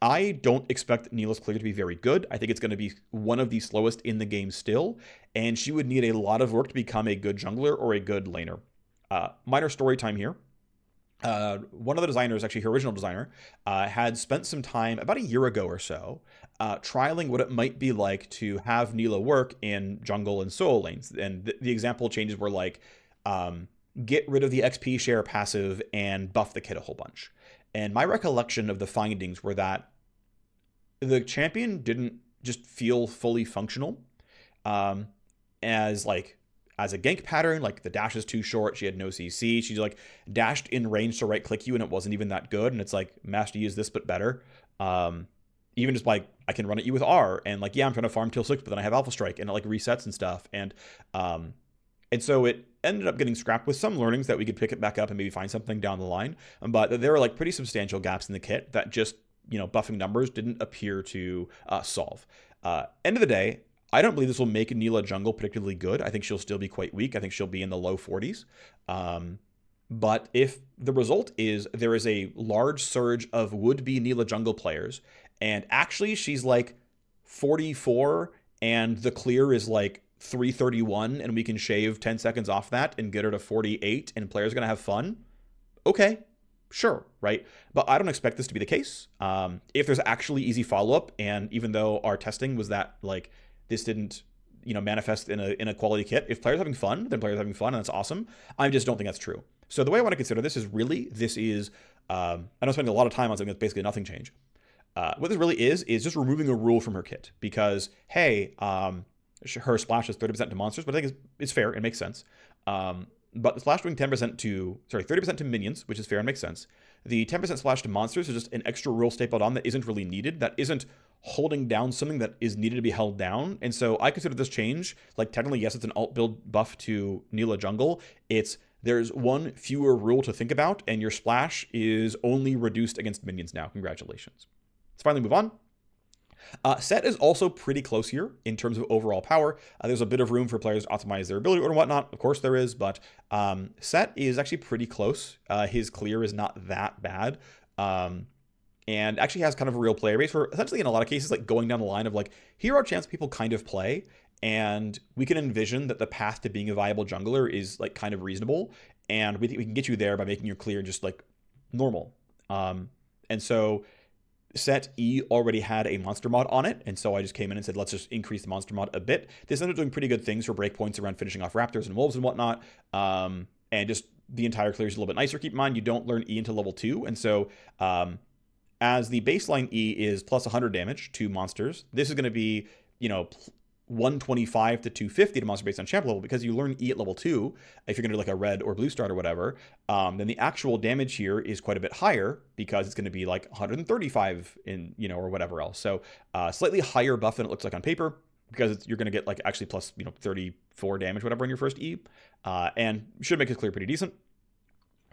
I don't expect Nilah's clear to be very good. I think it's going to be one of the slowest in the game still, and she would need a lot of work to become a good jungler or a good laner. Minor story time here. One of the designers, actually her original designer, had spent some time about a year ago or so trialing what it might be like to have Nilah work in jungle and solo lanes. And the example changes were like, get rid of the XP share passive and buff the kit a whole bunch. And my recollection of the findings were that the champion didn't just feel fully functional as a gank pattern. Like, the dash is too short. She had no CC. She like dashed in range to right click you, and it wasn't even that good. And it's like, Master use this but better. Even just like, I can run at you with R, and like, yeah, I'm trying to farm till 6, but then I have Alpha Strike, and it like resets and stuff. And so it ended up getting scrapped with some learnings that we could pick it back up and maybe find something down the line. But there were like pretty substantial gaps in the kit that just, buffing numbers didn't appear to solve. End of the day, I don't believe this will make Nilah jungle particularly good. I think she'll still be quite weak. I think she'll be in the low 40s. But if the result is there is a large surge of would-be Nilah jungle players, and actually she's like 44 and the clear is like 331, and we can shave 10 seconds off that and get her to 48, and players are going to have fun, okay, sure, right? But I don't expect this to be the case. If there's actually easy follow-up, and even though our testing was that like this didn't manifest in a quality kit, if players are having fun, then players are having fun, and that's awesome. I just don't think that's true. So the way I want to consider this is I don't spend a lot of time on something that's basically a nothing change. What this really is just removing a rule from her kit, because hey, her splash is 30% to monsters, but I think it's fair. It makes sense. But the splash doing 30% to minions, which is fair and makes sense. The 10% splash to monsters is just an extra rule stapled on that isn't really needed. That isn't holding down something that is needed to be held down. And so I consider this change, like, technically, yes, it's an alt build buff to Nilah jungle. There's one fewer rule to think about, and your splash is only reduced against minions now. Congratulations. Let's finally move on. Set is also pretty close here in terms of overall power. There's a bit of room for players to optimize their ability or whatnot. Of course there is, but Set is actually pretty close. His clear is not that bad. And actually has kind of a real player base for essentially in a lot of cases, like going down the line of like, here are chance people kind of play. And we can envision that the path to being a viable jungler is like kind of reasonable. And we think we can get you there by making your clear just like normal. And so Set E already had a monster mod on it, and so I just came in and said, let's just increase the monster mod a bit. This ended up doing pretty good things for breakpoints around finishing off raptors and wolves and whatnot, and just the entire clear is a little bit nicer. Keep in mind, you don't learn E until level 2, and so as the baseline E is plus 100 damage to monsters, this is going to be, 125 to 250 to monster based on champ level, because you learn E at level 2 if you're going to do like a red or blue start or whatever. Then the actual damage here is quite a bit higher, because it's going to be like 135 in or whatever else. So slightly higher buff than it looks like on paper, because you're going to get like actually plus 34 damage whatever on your first E, and should make it clear pretty decent.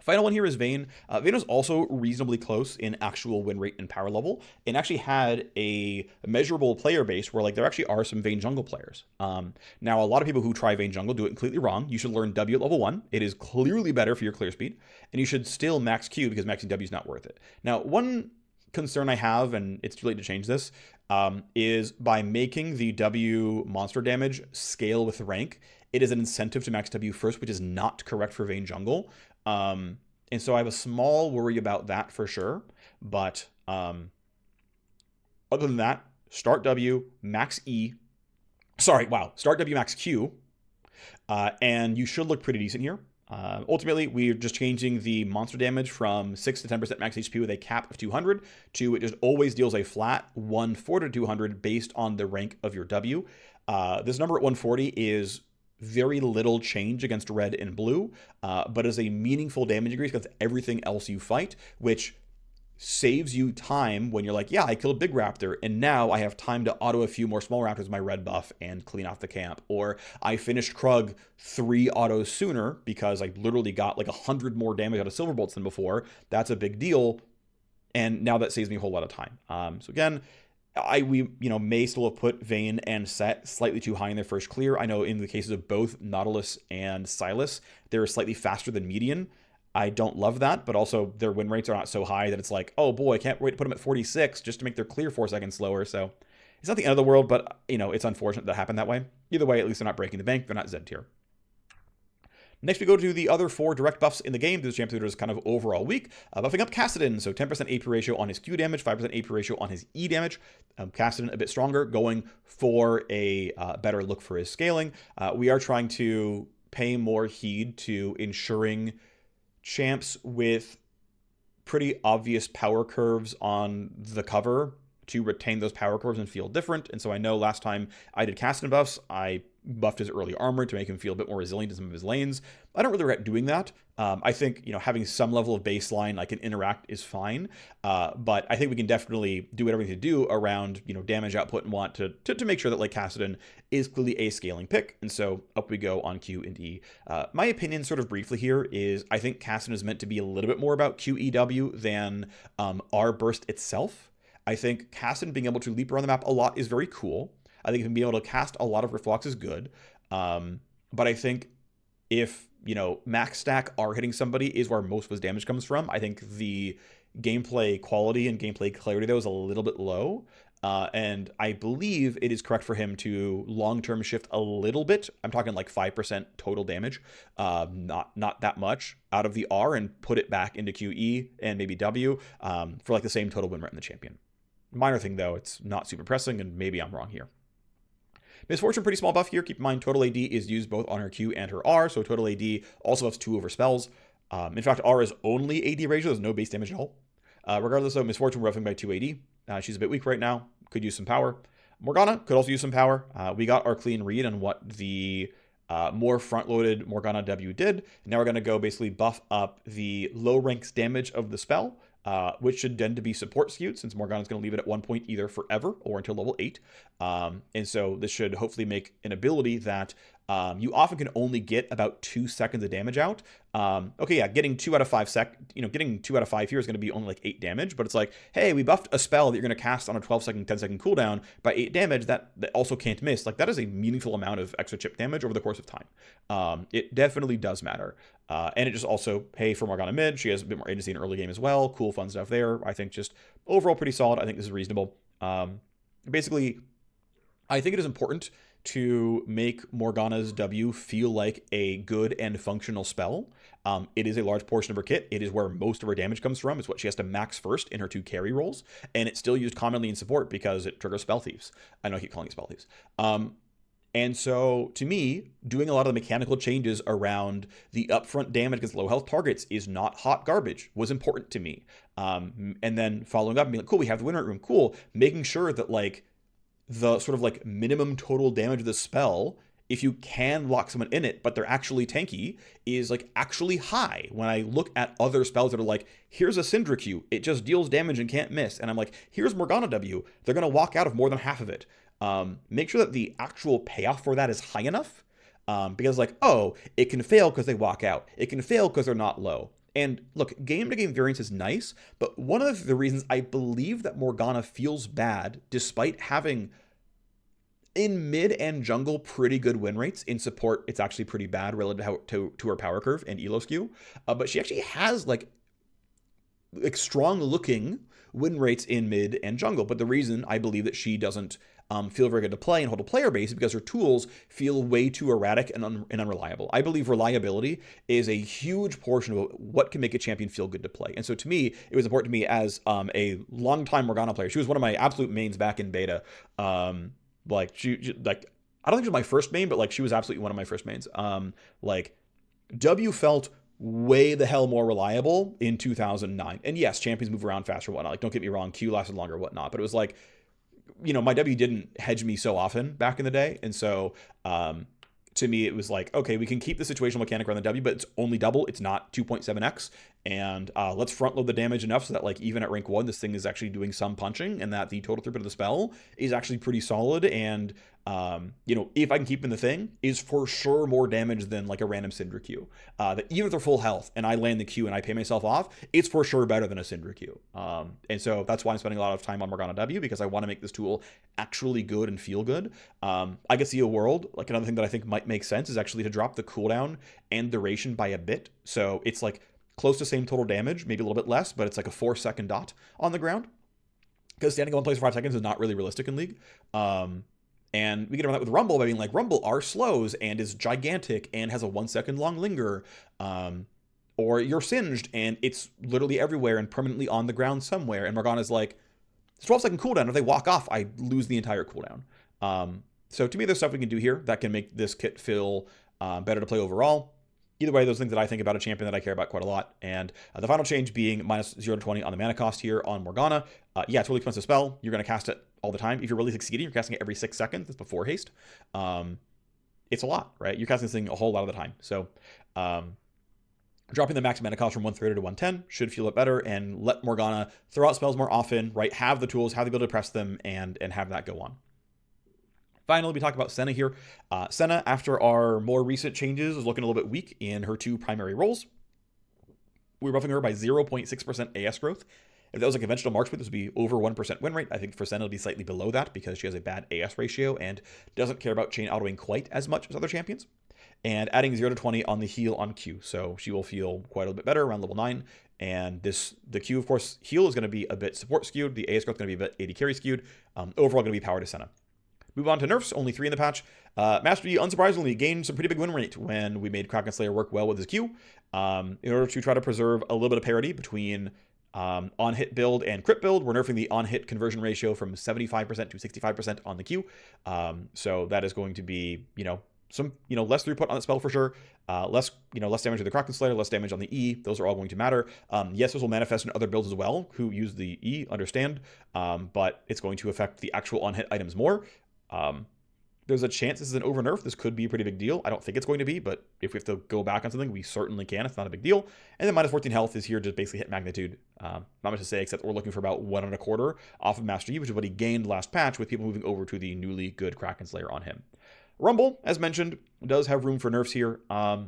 Final one here is Vayne. Vayne was also reasonably close in actual win rate and power level, and actually had a measurable player base where like there actually are some Vayne jungle players. Now, a lot of people who try Vayne jungle do it completely wrong. You should learn W at level 1. It is clearly better for your clear speed, and you should still max Q, because maxing W is not worth it. Now, one concern I have, and it's too late to change this, is by making the W monster damage scale with rank. It is an incentive to max W first, which is not correct for Vayne jungle. And so I have a small worry about that for sure. But other than that, start W, max E. Sorry, wow. Start W, max Q. And you should look pretty decent here. Ultimately, we're just changing the monster damage from 6 to 10% max HP with a cap of 200 to it just always deals a flat 140 to 200 based on the rank of your W. This number at 140 is very little change against red and blue, but is a meaningful damage increase against everything else you fight, which saves you time when you're like, yeah, I killed a big raptor, and now I have time to auto a few more small raptors with my red buff and clean off the camp. Or I finished Krug 3 autos sooner because I literally got like 100 more damage out of silver bolts than before. That's a big deal, and now that saves me a whole lot of time. So again, we may still have put Vayne and Set slightly too high in their first clear. I know in the cases of both Nautilus and Silas, they're slightly faster than median. I don't love that, but also their win rates are not so high that it's like, oh boy, I can't wait to put them at 46 just to make their clear 4 seconds slower. So it's not the end of the world, but it's unfortunate that happened that way. Either way, at least they're not breaking the bank. They're not Z tier. Next, we go to the other 4 direct buffs in the game. This champion is kind of overall weak. Buffing up Kassadin, so 10% AP ratio on his Q damage, 5% AP ratio on his E damage. Kassadin a bit stronger, going for a better look for his scaling. We are trying to pay more heed to ensuring champs with pretty obvious power curves on the cover to retain those power curves and feel different. And so I know last time I did Kassadin buffs, I buffed his early armor to make him feel a bit more resilient in some of his lanes. I don't really regret doing that. I think, having some level of baseline I can interact is fine. But I think we can definitely do whatever we need to do around, damage output and want to make sure that like Kassadin is clearly a scaling pick. And so up we go on Q and E. My opinion sort of briefly here is I think Kassadin is meant to be a little bit more about QEW than R burst itself. I think Kassadin being able to leap around the map a lot is very cool. I think being able to cast a lot of Reflux is good. But I think if, max stack R hitting somebody is where most of his damage comes from, I think the gameplay quality and gameplay clarity though is a little bit low. And I believe it is correct for him to long-term shift a little bit. I'm talking like 5% total damage, not that much out of the R, and put it back into QE and maybe W for like the same total win rate in the champion. Minor thing though, it's not super pressing, and maybe I'm wrong here. Misfortune, pretty small buff here. Keep in mind, total AD is used both on her Q and her R, so total AD also has 2 over spells. In fact, R is only AD ratio, there's no base damage at all. Regardless though, Misfortune, we're upping by 2 AD. She's a bit weak right now, could use some power. Morgana could also use some power. We got our clean read on what the more front-loaded Morgana W did. Now we're going to go basically buff up the low ranks damage of the spell, which should tend to be support skewed, since Morgana's going to leave it at 1 point either forever or until level 8. And so this should hopefully make an ability that you often can only get about 2 seconds of damage out. Okay, yeah, getting 2 out of 5 getting 2 out of 5 here is going to be only like 8 damage, but it's like, hey, we buffed a spell that you're going to cast on a 12-second, 10-second cooldown by 8 damage that also can't miss. Like, that is a meaningful amount of extra chip damage over the course of time. It definitely does matter. And it just also, hey, for Morgana mid, she has a bit more agency in early game as well. Cool, fun stuff there. I think just overall pretty solid. I think this is reasonable. Basically, I think it is important to make Morgana's W feel like a good and functional spell. It is a large portion of her kit. It is where most of her damage comes from. It's what she has to max first in her 2 carry rolls. And it's still used commonly in support because it triggers spell thieves. I know I keep calling it spell thieves. And so, to me, doing a lot of the mechanical changes around the upfront damage against low health targets is not hot garbage, was important to me. And then following up and being like, cool, we have the win rate room, cool. Making sure that, like, the sort of, like, minimum total damage of the spell, if you can lock someone in it, but they're actually tanky, is, like, actually high. When I look at other spells that are like, here's a Syndra Q, it just deals damage and can't miss. And I'm like, here's Morgana W, they're going to walk out of more than half of it. Make sure that the actual payoff for that is high enough, because like, oh, it can fail because they walk out. It can fail because they're not low. And look, game-to-game variance is nice, but one of the reasons I believe that Morgana feels bad, despite having in mid and jungle pretty good win rates, in support it's actually pretty bad relative to her power curve and elo skew, but she actually has like like strong looking win rates in mid and jungle. But the reason I believe that she doesn't feel very good to play and hold a player base is because her tools feel way too erratic and unreliable. I believe reliability is a huge portion of what can make a champion feel good to play. And so to me, it was important to me as a longtime Morgana player. She was one of my absolute mains back in beta. Like like I don't think she was my first main, but like she was absolutely one of my first mains. Like W felt way the hell more reliable in 2009. And yes, champions move around faster, whatnot. Like, don't get me wrong, Q lasted longer, whatnot. But it was like, you know, my W didn't hedge me so often back in the day. And so to me, it was like, okay, we can keep the situational mechanic around the W, but it's only double. It's not 2.7x. And let's front load the damage enough so that like even at rank 1, this thing is actually doing some punching and that the total throughput of the spell is actually pretty solid. And you know, if I can keep in the thing, is for sure more damage than like a random Syndra Q. That even if they're full health and I land the Q and I pay myself off, it's for sure better than a Syndra Q. And so that's why I'm spending a lot of time on Morgana W, because I want to make this tool actually good and feel good. I could see a world, like another thing that I think might make sense is actually to drop the cooldown and duration by a bit. So it's like close to same total damage, maybe a little bit less, but it's like a 4-second dot on the ground. Because standing in one place for 5 seconds is not really realistic in League. And we get around that with Rumble by being like, Rumble R slows and is gigantic and has a 1 second long linger. Or you're singed and it's literally everywhere and permanently on the ground somewhere. And Morgana's like, it's 12-second cooldown. If they walk off, I lose the entire cooldown. So to me, there's stuff we can do here that can make this kit feel better to play overall. Either way, those things that I think about a champion that I care about quite a lot. And the final change being minus 0 to 20 on the mana cost here on Morgana. Yeah, it's a really expensive spell. You're going to cast it all the time. If you're really succeeding, you're casting it every 6 seconds. That's before haste. It's a lot, right? You're casting this thing a whole lot of the time. So dropping the max mana cost from 130 to 110 should feel it better and let Morgana throw out spells more often, right? Have the tools, have the ability to press them, and have that go on. Finally, we talk about Senna here. Senna, after our more recent changes, is looking a little bit weak in her 2 primary roles. We're buffing her by 0.6% AS growth. If that was a conventional marksmith, this would be over 1% win rate. I think for Senna, it'll be slightly below that because she has a bad AS ratio and doesn't care about chain autoing quite as much as other champions. And adding 0 to 20 on the heal on Q. So she will feel quite a little bit better around level 9. And the Q, of course, heal is going to be a bit support skewed. The AS growth is going to be a bit AD carry skewed. Overall, going to be power to Senna. Move on to nerfs, only 3 in the patch. Master Yi, unsurprisingly, gained some pretty big win rate when we made Kraken Slayer work well with his Q. In order to try to preserve a little bit of parity between on-hit build and crit build, we're nerfing the on-hit conversion ratio from 75% to 65% on the Q. So that is going to be, some, less throughput on the spell for sure. Less damage to the Kraken Slayer, less damage on the E. Those are all going to matter. Yes, this will manifest in other builds as well who use the E, understand. But it's going to affect the actual on-hit items more. There's a chance this is an over nerf. This could be a pretty big deal. I don't think it's going to be, but if we have to go back on something, we certainly can. It's not a big deal. And then minus 14 health is here to basically hit magnitude. Not much to say, except we're looking for about 1.25 off of Master Yi, which is what he gained last patch with people moving over to the newly good Kraken Slayer on him. Rumble, as mentioned, does have room for nerfs here. I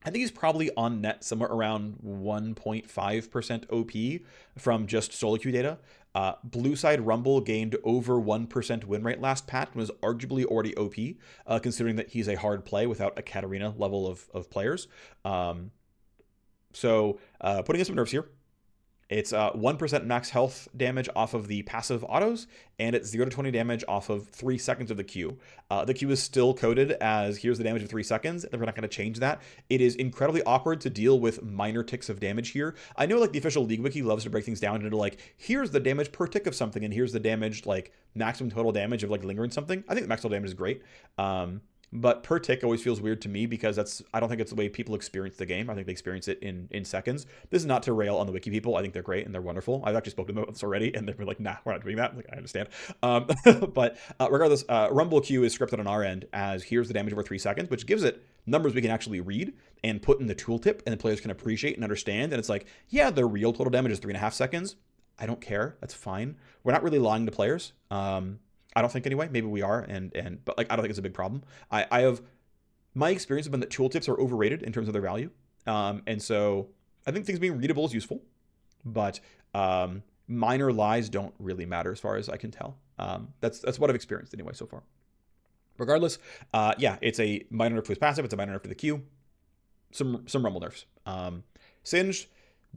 think he's probably on net somewhere around 1.5% OP from just solo queue data. Blue side Rumble gained over 1% win rate last patch and was arguably already OP, considering that he's a hard play without a Katarina level of players. So putting in some nerfs here. It's 1% max health damage off of the passive autos, and it's 0 to 20 damage off of 3 seconds of the Q. The Q is still coded as here's the damage of 3 seconds, and we're not going to change that. It is incredibly awkward to deal with minor ticks of damage here. I know like the official League Wiki loves to break things down into like, here's the damage per tick of something, and here's the damage, like maximum total damage of like lingering something. I think the max total damage is great. But per tick always feels weird to me because I don't think it's the way people experience the game. I think they experience it in seconds. This is not to rail on the wiki people. I think they're great and they're wonderful. I've actually spoken to them about this already and they've been like, nah, we're not doing that. Like, I understand. But regardless, Rumble Q is scripted on our end as here's the damage over 3 seconds, which gives it numbers we can actually read and put in the tooltip and the players can appreciate and understand. And it's like, yeah, the real total damage is 3.5 seconds. I don't care. That's fine. We're not really lying to players. I don't think anyway. Maybe we are, but like I don't think it's a big problem. I have my experience has been that tooltips are overrated in terms of their value, and so I think things being readable is useful, but minor lies don't really matter as far as I can tell. That's what I've experienced anyway so far. Regardless, yeah, it's a minor nerf to his passive. It's a minor nerf to the Q. Some rumble nerfs. Singed.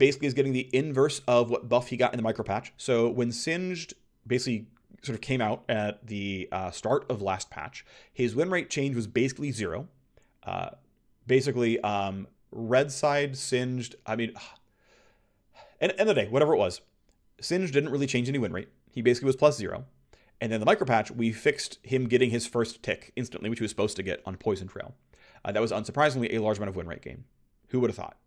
basically is getting the inverse of what buff he got in the micro patch. So when Singed basically sort of came out at the start of last patch, his win rate change was basically 0. Basically, red side Singed, I mean, end of the day, whatever it was, Singed didn't really change any win rate. He basically was plus 0. And then the micro patch, we fixed him getting his first tick instantly, which he was supposed to get on Poison Trail. That was unsurprisingly a large amount of win rate gain. Who would have thought?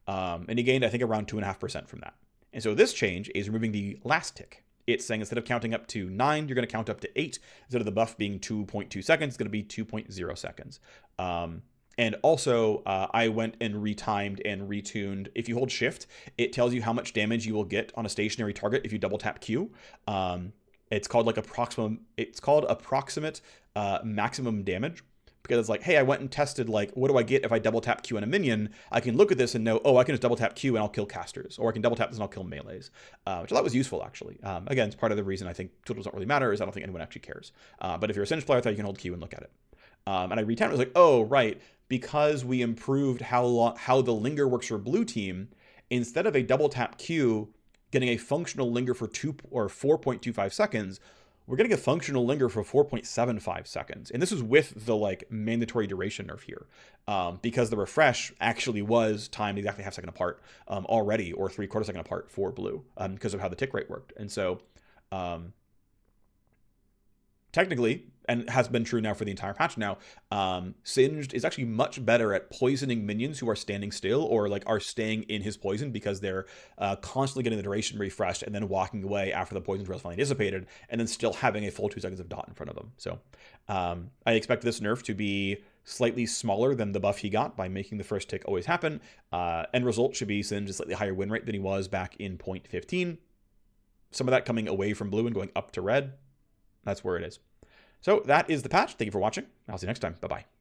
And he gained, I think, around 2.5% from that. And so this change is removing the last tick. It's saying instead of counting up to 9, you're going to count up to 8. Instead of the buff being 2.2 seconds, it's going to be 2.0 seconds. And also, I went and retimed and retuned. If you hold shift, it tells you how much damage you will get on a stationary target if you double tap Q. It's called like approximate maximum damage, because it's like, hey, I went and tested, like, what do I get if I double tap Q on a minion? I can look at this and know, oh, I can just double tap Q and I'll kill casters, or I can double tap this and I'll kill melees, which I thought was useful, actually. Again, it's part of the reason I think totals don't really matter, is I don't think anyone actually cares. But if you're a Singed player, I thought you can hold Q and look at it. And I retimed, I was like, oh, right, because we improved how the linger works for blue team, instead of a double tap Q getting a functional linger for 4.25 seconds, we're getting a functional linger for 4.75 seconds. And this is with the like mandatory duration nerf here, because the refresh actually was timed exactly half second apart already, or 3/4 second apart for blue, because of how the tick rate worked. And so technically, and has been true now for the entire patch now, Singed is actually much better at poisoning minions who are standing still, or like are staying in his poison, because they're constantly getting the duration refreshed and then walking away after the poison trail is finally dissipated, and then still having a full 2 seconds of dot in front of them. So I expect this nerf to be slightly smaller than the buff he got by making the first tick always happen. End result should be Singed a slightly higher win rate than he was back in 0.15. Some of that coming away from blue and going up to red. That's where it is. So that is the patch. Thank you for watching. I'll see you next time. Bye-bye.